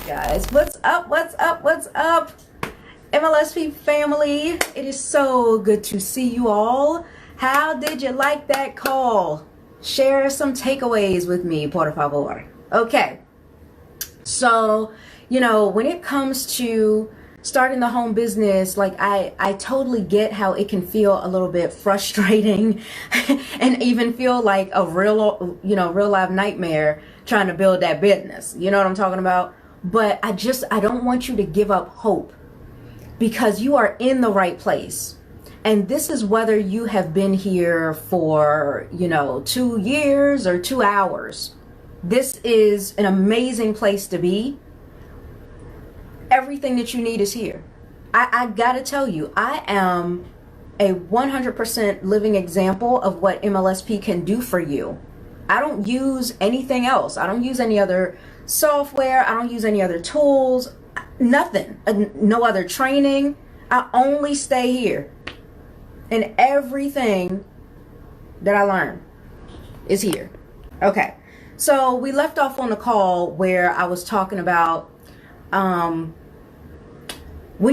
Guys, what's up? What's up? What's up? MLSP family, it is so good to see you all. How did you like that call? Share some takeaways with me, por favor. Okay, so when it comes to starting the home business, like I totally get how it can feel a little bit frustrating and even feel like a real life nightmare trying to build that business. You know what I'm talking about? But I don't want you to give up hope, because you are in the right place. And this is whether you have been here for 2 years or 2 hours. This is an amazing place to be. Everything that you need is here. I gotta tell you, I am a 100% living example of what MLSP can do for you. I don't use anything else. I don't use any other software. I don't use any other tools. Nothing. No other training. I only stay here. And everything that I learn is here. Okay. So we left off on the call where I was talking about when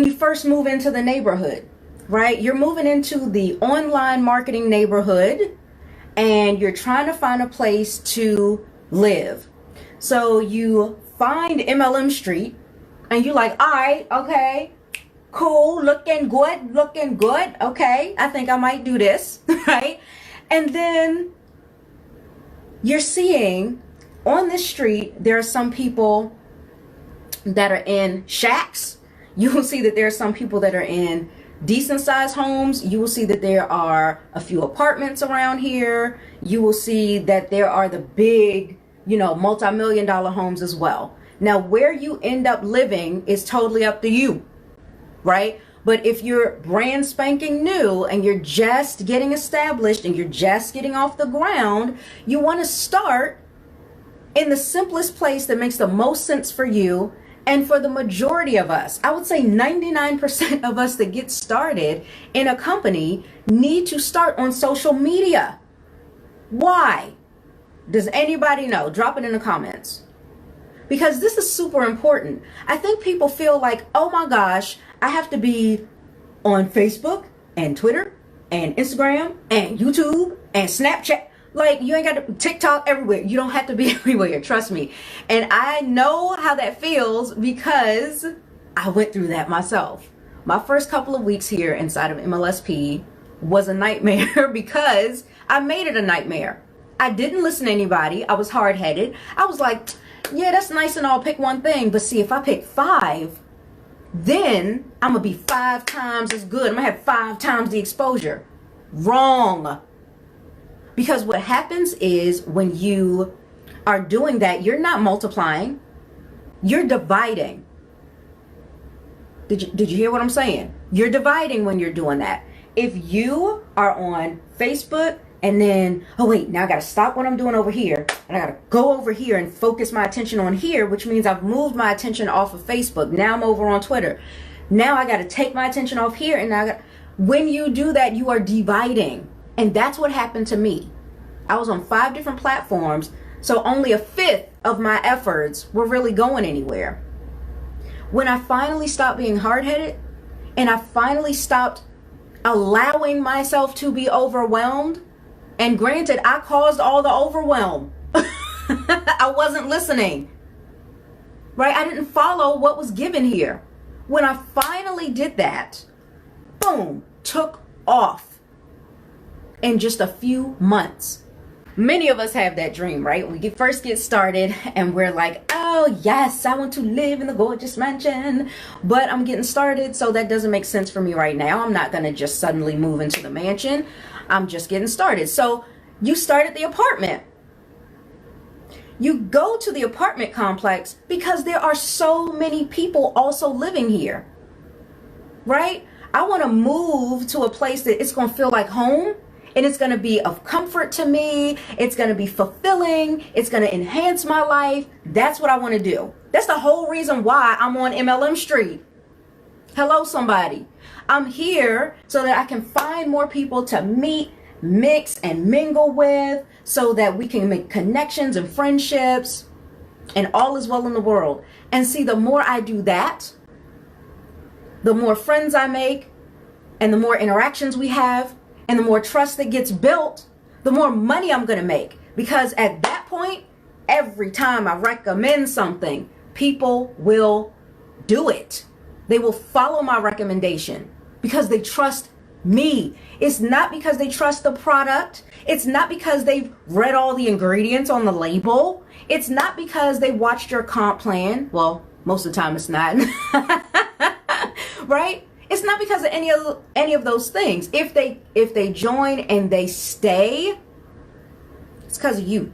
you first move into the neighborhood, right? You're moving into the online marketing neighborhood and you're trying to find a place to live. So you find MLM Street and you're like, all right, okay, cool, looking good. Okay, I think I might do this, right? And then you're seeing on this street, there are some people that are in shacks. You will see that there are some people that are in decent sized homes. You will see that there are a few apartments around here. You will see that there are the big, multi-million-dollar homes as well. Now, where you end up living is totally up to you, right? But if you're brand spanking new and you're just getting established and you're just getting off the ground, you want to start in the simplest place that makes the most sense for you. And for the majority of us, I would say 99% of us that get started in a company need to start on social media. Why? Does anybody know? Drop it in the comments. Because this is super important. I think people feel like, oh my gosh, I have to be on Facebook and Twitter and Instagram and YouTube and Snapchat. Like, you ain't got to TikTok everywhere. You don't have to be everywhere. Trust me. And I know how that feels because I went through that myself. My first couple of weeks here inside of MLSP was a nightmare because I made it a nightmare. I didn't listen to anybody. I was hard-headed. I was like, yeah, that's nice and all. Pick one thing. But see, if I pick 5, then I'm going to be 5 times as good. I'm going to have 5 times the exposure. Wrong. Because what happens is when you are doing that, you're not multiplying, you're dividing. Did you hear what I'm saying? You're dividing when you're doing that. If you are on Facebook and then, oh wait, now I got to stop what I'm doing over here and I got to go over here and focus my attention on here, which means I've moved my attention off of Facebook. Now I'm over on Twitter. Now I got to take my attention off here. And when you do that, you are dividing. And that's what happened to me. I was on 5 different platforms, so only a 1/5 of my efforts were really going anywhere. When I finally stopped being hard-headed and I finally stopped allowing myself to be overwhelmed, and granted, I caused all the overwhelm. I wasn't listening, right? I didn't follow what was given here. When I finally did that, boom, took off. In just a few months. Many of us have that dream, right? We first get started and we're like, oh yes, I want to live in the gorgeous mansion, but I'm getting started, so that doesn't make sense for me right now. I'm not going to just suddenly move into the mansion. I'm just getting started. So you start at the apartment. You go to the apartment complex because there are so many people also living here, right? I want to move to a place that it's going to feel like home. And it's going to be of comfort to me. It's going to be fulfilling. It's going to enhance my life. That's what I want to do. That's the whole reason why I'm on MLM Street. Hello, somebody. I'm here so that I can find more people to meet, mix, and mingle with so that we can make connections and friendships. and all is well in the world. And see, the more I do that, the more friends I make, and the more interactions we have, and the more trust that gets built, the more money I'm going to make. Because at that point, every time I recommend something, people will do it. They will follow my recommendation because they trust me. It's not because they trust the product. It's not because they've read all the ingredients on the label. It's not because they watched your comp plan. Well, most of the time it's not. Right? It's not because of any of those things. If they join and they stay, it's because of you.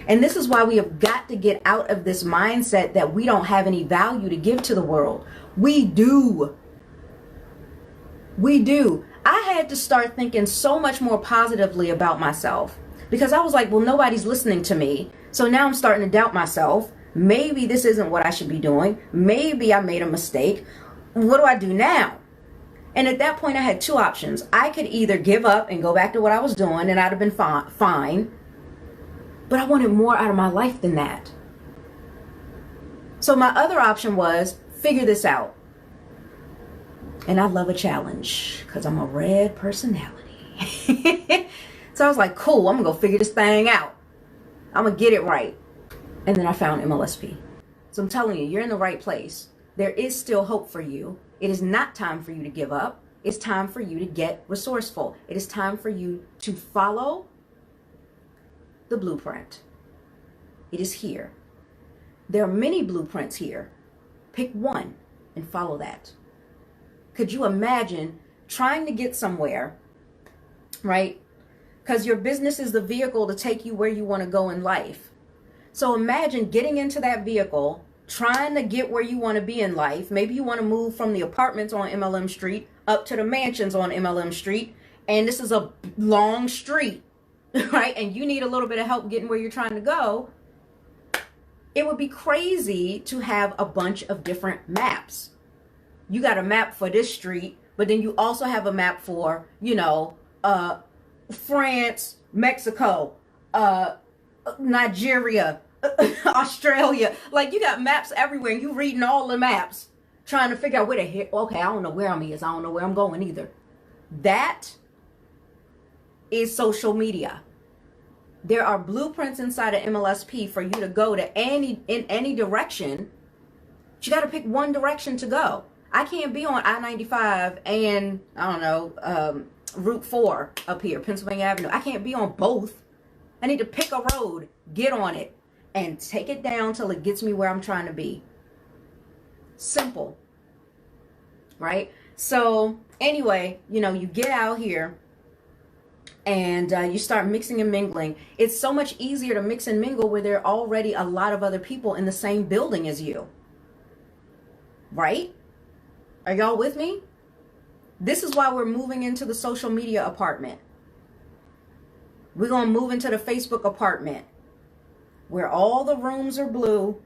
And this is why we have got to get out of this mindset that we don't have any value to give to the world. We do. We do. I had to start thinking so much more positively about myself because I was like, well, nobody's listening to me. So now I'm starting to doubt myself. Maybe this isn't what I should be doing. Maybe I made a mistake. What do I do now? And at that point, I had two options. I could either give up and go back to what I was doing and I'd have been fine. But I wanted more out of my life than that. So my other option was figure this out. And I love a challenge because I'm a red personality. So I was like, cool, I'm going to go figure this thing out. I'm going to get it right. And then I found MLSP. So I'm telling you, you're in the right place. There is still hope for you. It is not time for you to give up. It's time for you to get resourceful. It is time for you to follow the blueprint. It is here. There are many blueprints here. Pick one and follow that. Could you imagine trying to get somewhere, right? Because your business is the vehicle to take you where you want to go in life. So imagine getting into that vehicle, trying to get where you want to be in life. Maybe you want to move from the apartments on MLM Street up to the mansions on MLM Street. And this is a long street, right? And you need a little bit of help getting where you're trying to go. It would be crazy to have a bunch of different maps. You got a map for this street, but then you also have a map for, France, Mexico, Nigeria, Australia. Like, you got maps everywhere and you reading all the maps trying to figure out where the heck, okay, I don't know where I'm is. I don't know where I'm going either. That is social media. There are blueprints inside of MLSP for you to go to in any direction. But you got to pick one direction to go. I can't be on I-95 and, Route 4 up here, Pennsylvania Avenue. I can't be on both. I need to pick a road, get on it, and take it down till it gets me where I'm trying to be. Simple. Right? So, anyway, you get out here and you start mixing and mingling. It's so much easier to mix and mingle where there are already a lot of other people in the same building as you. Right? Are y'all with me? This is why we're moving into the social media apartment. We're going to move into the Facebook apartment where all the rooms are blue.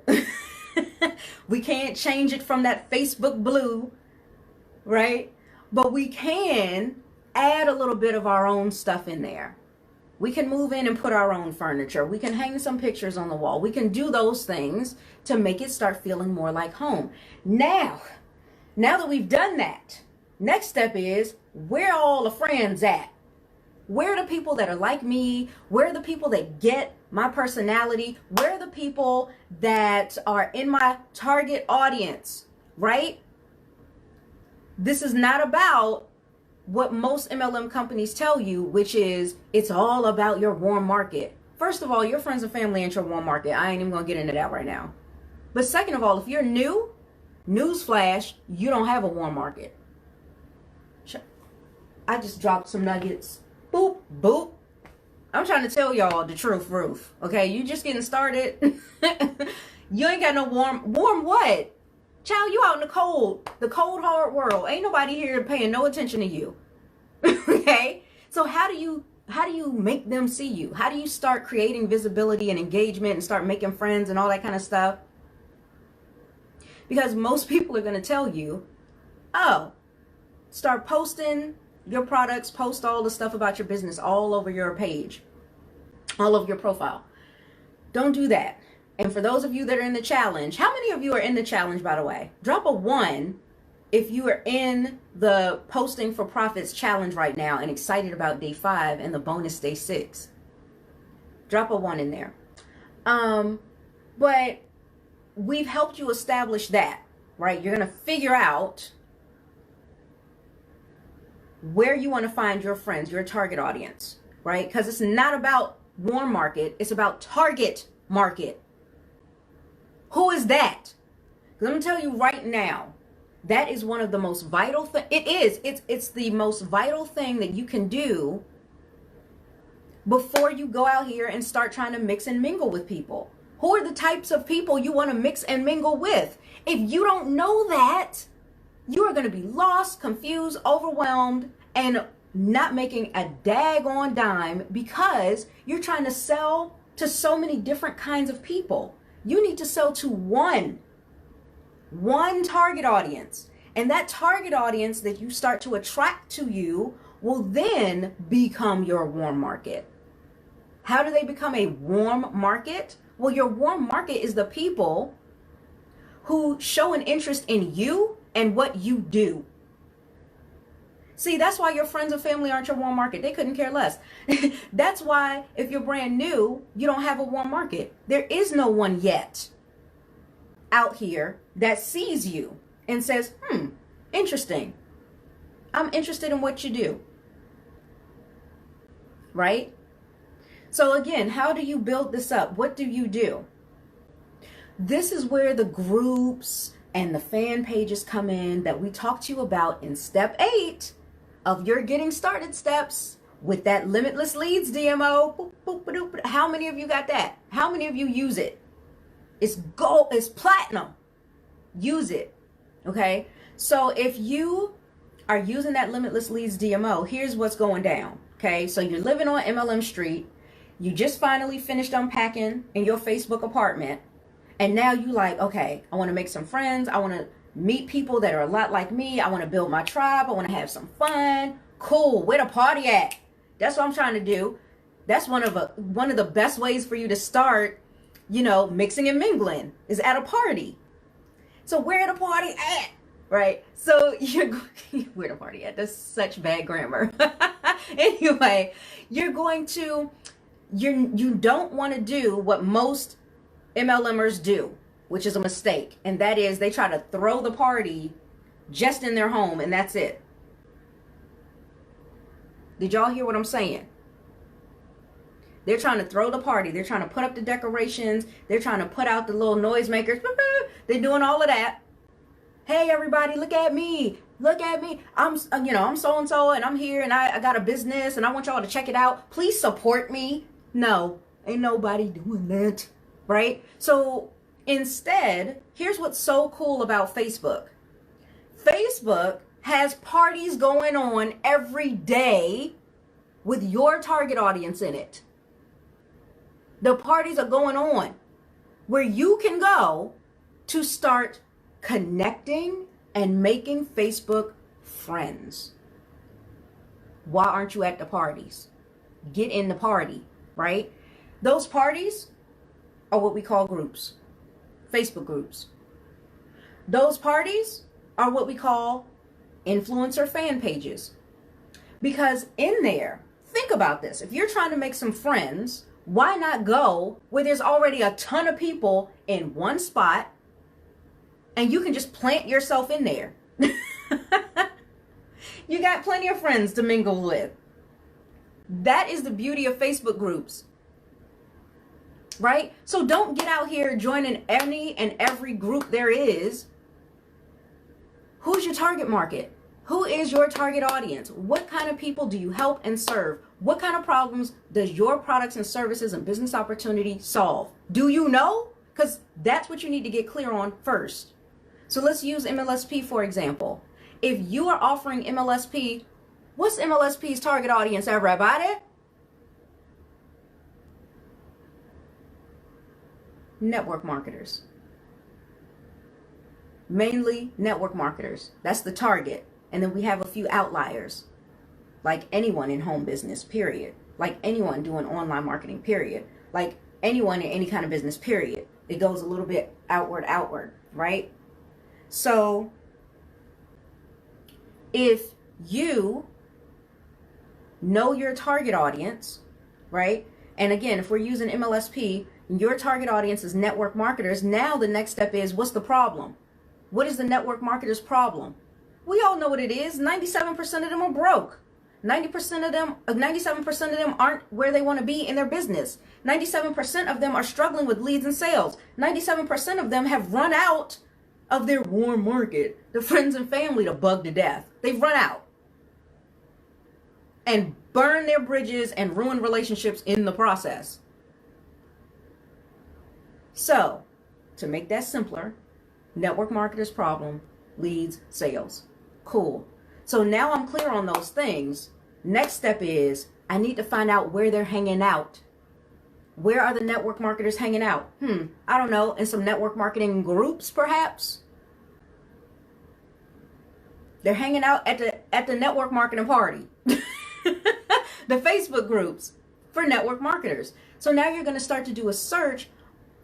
We can't change it from that Facebook blue, right? But we can add a little bit of our own stuff in there. We can move in and put our own furniture. We can hang some pictures on the wall. We can do those things to make it start feeling more like home. Now that we've done that, next step is, where are all the friends at? Where are the people that are like me? Where are the people that get my personality? Where are the people that are in my target audience, right? This is not about what most MLM companies tell you, which is it's all about your warm market. First of all, your friends and family ain't your warm market. I ain't even gonna get into that right now. But second of all, if you're new, newsflash, you don't have a warm market. I just dropped some nuggets. Boop, boop. I'm trying to tell y'all the truth, Ruth. Okay, you just getting started. You ain't got no warm what? Child, you out in the cold hard world. Ain't nobody here paying no attention to you. Okay? So how do you make them see you? How do you start creating visibility and engagement and start making friends and all that kind of stuff? Because most people are going to tell you, oh, start posting your products, post all the stuff about your business all over your page, all over your profile. Don't do that. And for those of you that are in the challenge, how many of you are in the challenge, by the way? Drop a 1 if you are in the Posting for Profits challenge right now and excited about day 5 and the bonus day 6. Drop a 1 in there. But we've helped you establish that, right? You're going to figure out where you want to find your friends, your target audience, right? Because it's not about warm market, it's about target market. Who is that? Because I'm going to tell you right now, that is one of the most vital things. It's the most vital thing that you can do before you go out here and start trying to mix and mingle with people. Who are the types of people you want to mix and mingle with? If you don't know that, you are going to be lost, confused, overwhelmed, and not making a daggone dime because you're trying to sell to so many different kinds of people. You need to sell to one target audience. And that target audience that you start to attract to you will then become your warm market. How do they become a warm market? Well, your warm market is the people who show an interest in you and what you do. See, that's why your friends and family aren't your warm market. They couldn't care less. That's why if you're brand new, you don't have a warm market. There is no one yet out here that sees you and says, interesting. I'm interested in what you do. Right? So again, how do you build this up? What do you do? This is where the groups and the fan pages come in that we talked to you about in step 8 of your getting started steps with that limitless leads DMO. Boop, boop, boop, boop. How many of you got that? How many of you use it? It's gold, it's platinum. Use it. Okay. So if you are using that limitless leads DMO, here's what's going down. Okay. So you're living on MLM Street. You just finally finished unpacking in your Facebook apartment. And now you like, okay, I want to make some friends. I want to meet people that are a lot like me. I want to build my tribe. I want to have some fun. Cool. Where the party at? That's what I'm trying to do. That's one of the best ways for you to start, mixing and mingling is at a party. So where the party at? Right? So where the party at? That's such bad grammar. Anyway, you don't want to do what most MLMers do, which is a mistake. And that is they try to throw the party just in their home and that's it. Did y'all hear what I'm saying? They're trying to throw the party. They're trying to put up the decorations. They're trying to put out the little noisemakers. They're doing all of that. Hey, everybody, look at me. Look at me. I'm so-and-so and I'm here and I got a business and I want y'all to check it out. Please support me. No, ain't nobody doing that. Right? So instead, here's what's so cool about Facebook. Facebook has parties going on every day with your target audience in it. The parties are going on where you can go to start connecting and making Facebook friends. Why aren't you at the parties? Get in the party, right? Those parties are what we call groups, Facebook groups. Those parties are what we call influencer fan pages. Because in there, think about this. If you're trying to make some friends, why not go where there's already a ton of people in one spot and you can just plant yourself in there? You got plenty of friends to mingle with. That is the beauty of Facebook groups. Right? So don't get out here joining any and every group there is. Who's your target market? Who is your target audience? What kind of people do you help and serve? What kind of problems does your products and services and business opportunity solve? Do you know? Because that's what you need to get clear on first. So let's use MLSP for example. If you are offering MLSP, what's MLSP's target audience, everybody? Network marketers. Mainly network marketers. That's the target. And then we have a few outliers, like anyone in home business, period. Like anyone doing online marketing, period. Like anyone in any kind of business, period. It goes a little bit outward, right? So if you know your target audience, right? And again, if we're using MLSP, your target audience is network marketers. Now the next step is, what's the problem? What is the network marketer's problem? We all know what it is. 97% of them are broke. 97% of them aren't where they want to be in their business. 97% of them are struggling with leads and sales. 97% of them have run out of their warm market, the friends and family to bug to death. They've run out and burn their bridges and ruin relationships in the process. So, to make that simpler, network marketers problem, leads, sales. Cool. So now I'm clear on those things. Next step is I need to find out where they're hanging out. Where are the network marketers hanging out? I don't know, in some network marketing groups perhaps? They're hanging out at the network marketing party. The Facebook groups for network marketers. So now you're going to start to do a search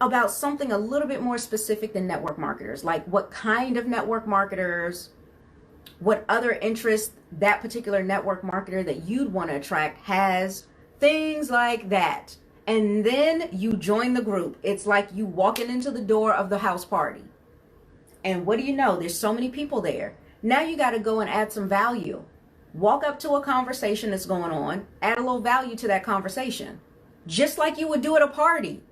about something a little bit more specific than network marketers, like what kind of network marketers, what other interests that particular network marketer that you'd want to attract has, things like that. And then you join the group. It's like you walking into the door of the house party. And what do you know? There's so many people there. Now you got to go and add some value. Walk up to a conversation that's going on, add a little value to that conversation, just like you would do at a party.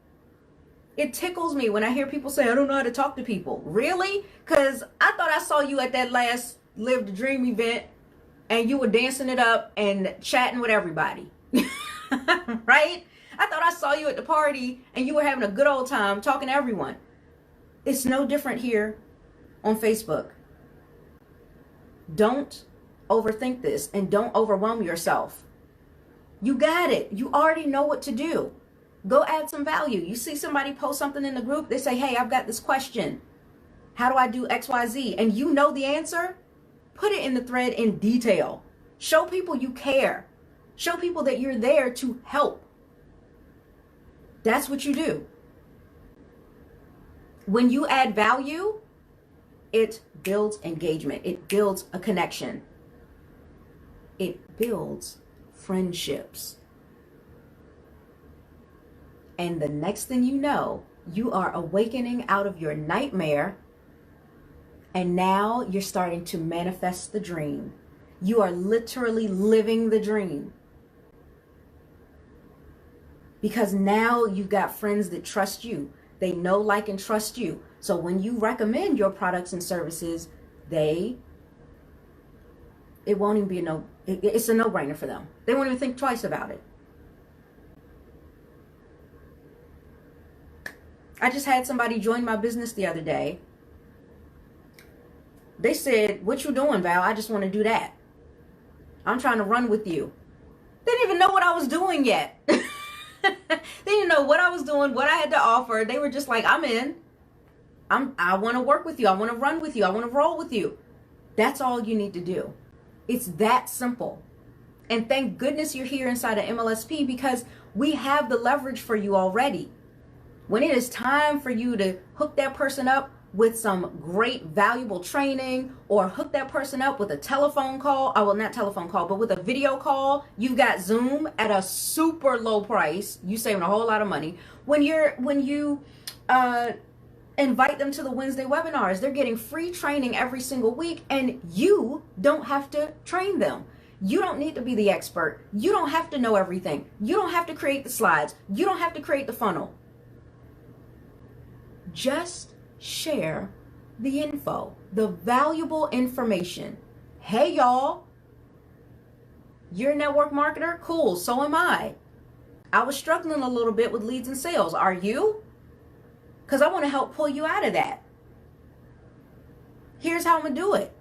It tickles me when I hear people say, I don't know how to talk to people. Really? Because I thought I saw you at that last Live the Dream event and you were dancing it up and chatting with everybody. Right? I thought I saw you at the party and you were having a good old time talking to everyone. It's no different here on Facebook. Don't overthink this and don't overwhelm yourself. You got it. You already know what to do. Go add some value. You see somebody post something in the group, they say, hey, I've got this question. How do I do XYZ? And you know the answer? Put it in the thread in detail. Show people you care. Show people that you're there to help. That's what you do. When you add value, it builds engagement. It builds a connection. It builds friendships. And the next thing you know, you are awakening out of your nightmare, and now you're starting to manifest the dream. You are literally living the dream. Because now you've got friends that trust you. They know, like, and trust you. So when you recommend your products and services, it won't even be it's a no-brainer for them. They won't even think twice about it. I just had somebody join my business the other day. They said, what you doing, Val? I just want to do that. I'm trying to run with you. They didn't even know what I was doing yet. They didn't know what I was doing, what I had to offer. They were just like, I'm in. I want to work with you. I want to run with you. I want to roll with you. That's all you need to do. It's that simple. And thank goodness you're here inside of MLSP, because we have the leverage for you already. When it is time for you to hook that person up with some great valuable training, or hook that person up with a telephone call, well, not telephone call, but with a video call, you've got Zoom at a super low price. You saving a whole lot of money. When you invite them to the Wednesday webinars, they're getting free training every single week, and you don't have to train them. You don't need to be the expert. You don't have to know everything. You don't have to create the slides. You don't have to create the funnel. Just share the info, the valuable information. Hey, y'all, you're a network marketer? Cool, so am I. I was struggling a little bit with leads and sales. Are you? Because I want to help pull you out of that. Here's how I'm going to do it.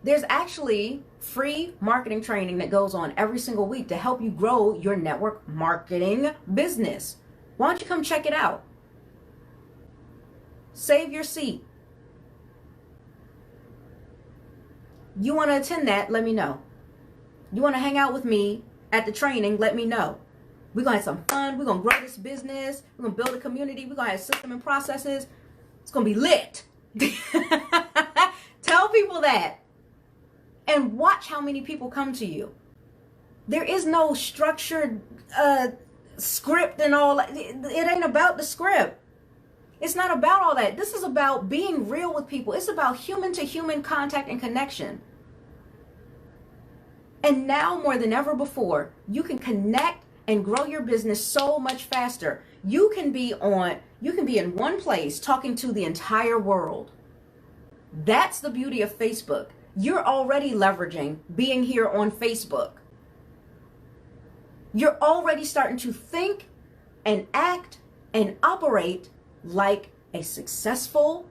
There's actually free marketing training that goes on every single week to help you grow your network marketing business. Why don't you come check it out? Save your seat. You want to attend that? Let me know. You want to hang out with me at the training? Let me know. We're going to have some fun. We're going to grow this business. We're going to build a community. We're going to have system and processes. It's going to be lit. Tell people that. And watch how many people come to you. There is no structured script and all. It ain't about the script. It's not about all that. This is about being real with people. It's about human to human contact and connection. And now more than ever before, you can connect and grow your business so much faster. You can be in one place talking to the entire world. That's the beauty of Facebook. You're already leveraging being here on Facebook. You're already starting to think and act and operate like a successful,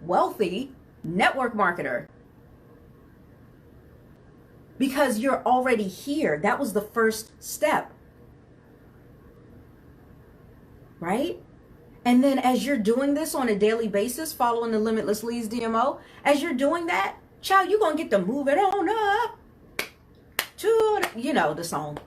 wealthy network marketer. Because you're already here. That was the first step. Right? And then as you're doing this on a daily basis, following the Limitless Leads DMO, as you're doing that, child, you're going to get to move it on up to, you know, the song.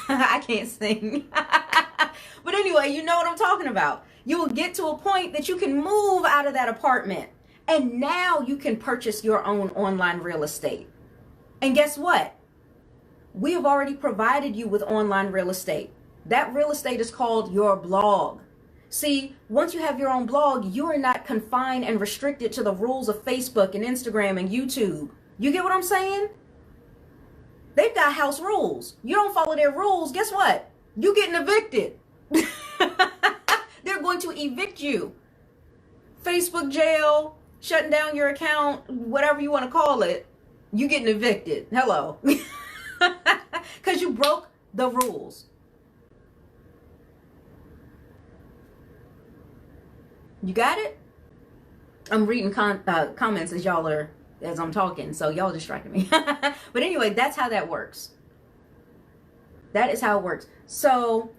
I can't sing. But anyway, you know what I'm talking about. You will get to a point that you can move out of that apartment. And now you can purchase your own online real estate. And guess what? We have already provided you with online real estate. That real estate is called your blog. See, once you have your own blog, you are not confined and restricted to the rules of Facebook and Instagram and YouTube. You get what I'm saying? They've got house rules. You don't follow their rules, guess what? You're getting evicted. They're going to evict you. Facebook jail, shutting down your account, whatever you want to call it. You getting evicted. Hello. Because you broke the rules. You got it? I'm reading comments as I'm talking, so y'all distracting me. But anyway, that's how that works. That is how it works. So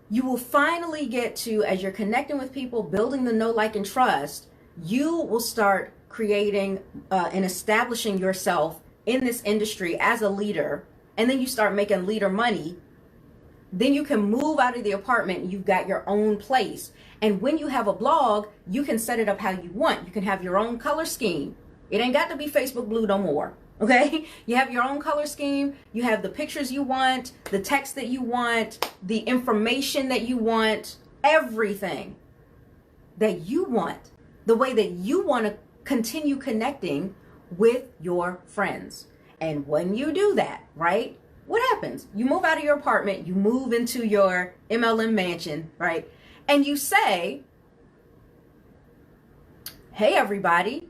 you will finally get to, as you're connecting with people, building the know, like, and trust, you will start creating and establishing yourself in this industry as a leader, and then you start making leader money. Then you can move out of the apartment. You've got your own place. And when you have a blog, you can set it up how you want. You can have your own color scheme. It ain't got to be Facebook blue no more. Okay? You have your own color scheme. You have the pictures you want, the text that you want, the information that you want, everything that you want, the way that you want to continue connecting with your friends. And when you do that, right? What happens? You move out of your apartment, you move into your MLM mansion, right? And you say, hey, everybody,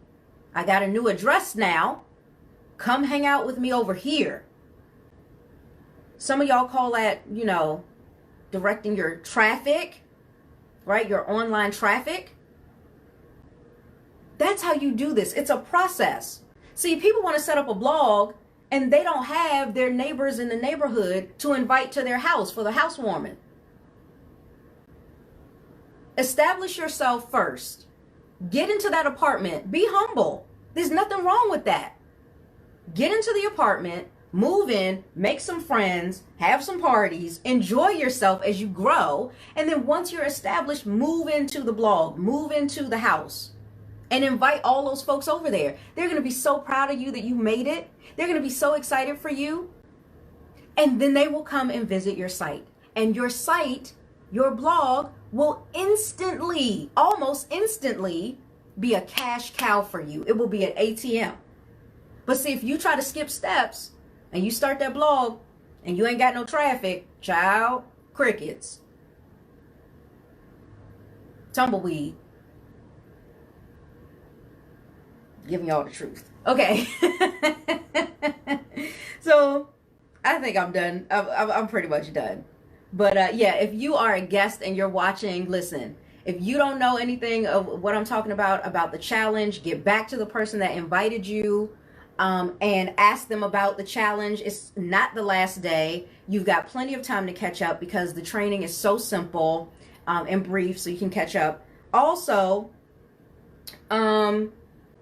I got a new address now. Come hang out with me over here. Some of y'all call that, you know, directing your traffic, right? Your online traffic. That's how you do this. It's a process. See, people want to set up a blog and they don't have their neighbors in the neighborhood to invite to their house for the housewarming. Establish yourself first. Get into that apartment. Be humble. There's nothing wrong with that. Get into the apartment, move in, make some friends, have some parties, enjoy yourself as you grow. And then once you're established, move into the blog, move into the house. And invite all those folks over there. They're going to be so proud of you that you made it. They're going to be so excited for you. And then they will come and visit your site. And your site, your blog, will instantly, almost instantly, be a cash cow for you. It will be an ATM. But see, if you try to skip steps and you start that blog and you ain't got no traffic, child, crickets, tumbleweed. Giving y'all the truth. Okay. So I think I'm done. I'm pretty much done. But yeah, if you are a guest and you're watching, listen, if you don't know anything of what I'm talking about the challenge, get back to the person that invited you and ask them about the challenge. It's not the last day. You've got plenty of time to catch up because the training is so simple and brief, so you can catch up. Also,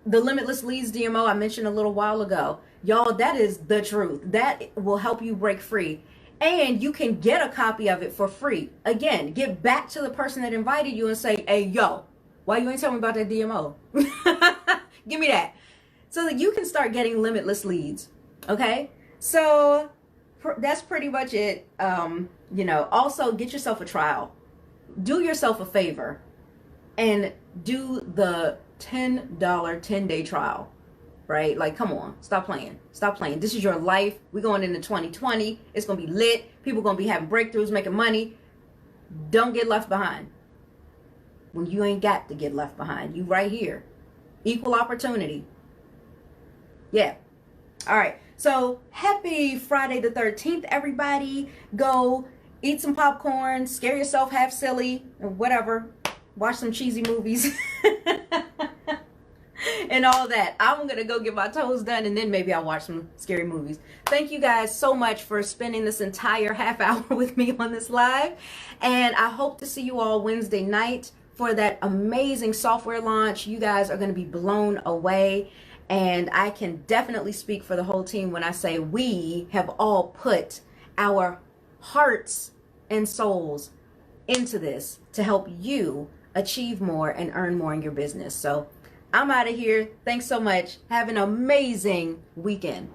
the Limitless Leads DMO I mentioned a little while ago. Y'all, that is the truth. That will help you break free. And you can get a copy of it for free. Again, get back to the person that invited you and say, hey, yo, why you ain't telling me about that DMO? Give me that. So that you can start getting limitless leads. Okay? So that's pretty much it. Also get yourself a trial. Do yourself a favor and do the $10 10-day trial. Right? Like, come on, stop playing. Stop playing. This is your life. We're going into 2020. It's going to be lit. People going to be having breakthroughs, making money. Don't get left behind. When you ain't got to get left behind. You right here. Equal opportunity. Yeah. All right. So happy Friday the 13th, everybody. Go eat some popcorn, scare yourself half silly, or whatever. Watch some cheesy movies. And all that. I'm going to go get my toes done, and then maybe I'll watch some scary movies. Thank you guys so much for spending this entire half hour with me on this live. And I hope to see you all Wednesday night for that amazing software launch. You guys are going to be blown away. And I can definitely speak for the whole team when I say we have all put our hearts and souls into this to help you achieve more and earn more in your business. So I'm out of here. Thanks so much. Have an amazing weekend.